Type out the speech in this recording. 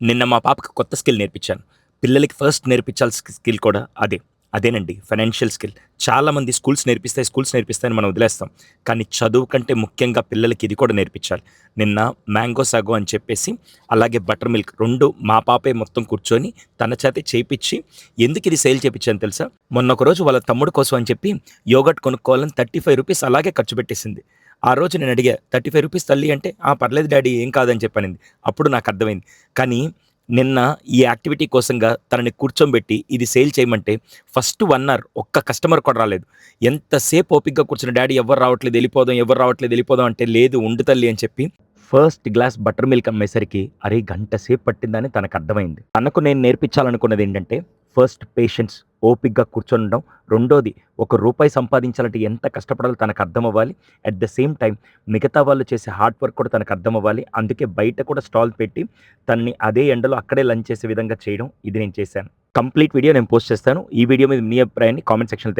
నిన్న మా పాపకి కొత్త స్కిల్ నేర్పించాను. పిల్లలకి ఫస్ట్ నేర్పించాల్సిన స్కిల్ కూడా అదేనండి ఫైనాన్షియల్ స్కిల్. చాలామంది స్కూల్స్ నేర్పిస్తాయని మనం వదిలేస్తాం. కానీ చదువు కంటే ముఖ్యంగా పిల్లలకి ఇది కూడా నేర్పించాలి. నిన్న మ్యాంగో సాగో అని చెప్పేసి, అలాగే బటర్ మిల్క్ 2 మా పాపే మొత్తం కూర్చొని తన చేతే చేపిచ్చి, ఎందుకిది సేల్ చేపిచ్చానో తెలుసా? మొన్న ఒకరోజు వాళ్ళ తమ్ముడు కోసం అని చెప్పి యోగర్ట్ కొనుక్కోవాలని రూ. 35 అలాగే ఖర్చు పెట్టేసింది. ఆ రోజు నేను అడిగా, "రూ. 35 తల్లి" అంటే, "ఆ! పర్లేదు డాడీ ఏం కాదని" చెప్పనింది. అప్పుడు నాకర్థమైంది. కానీ నిన్న ఈ యాక్టివిటీ కోసంగా తనని కూర్చోబెట్టి ఇది సేల్ చేయమంటే ఫస్ట్ 1 అవర్ ఒక్క కస్టమర్ కూడా రాలేదు. ఎంతసేపు ఓపికగా కూర్చున్న, డాడీ ఎవ్వరు రావట్లేదు ఎళ్ళిపోదాం అంటే, లేదు ఉండు తల్లి అని చెప్పి ఫస్ట్ గ్లాస్ బటర్ మిల్క్ అమ్మేసరికి అరే గంట సేపు పట్టిందని తనకర్థమైంది. తనకు నేను నేర్పించాలనుకున్నదేంటంటే ఫస్ట్ పేషెన్స్, ఓపికగా కూర్చొనుండడం. రెండోది ఒక రూపాయి సంపాదించాలంటే ఎంత కష్టపడాలో తనకర్థమవ్వాలి. అట్ ద సేమ్ టైమ్ మిగతా వాళ్ళు చేసే హార్డ్ వర్క్ కూడా తనకర్థమవ్వాలి. అందుకే బయట కూడా స్టాల్ పెట్టి తనని అదే ఎండలో అక్కడే లంచ్ చేసే విధంగా చేయడం ఇది నేను చేశాను. కంప్లీట్ వీడియో నేను పోస్ట్ చేస్తాను. ఈ వీడియో మీద మీ అభిప్రాయాన్ని కామెంట్ సెక్షన్‌లో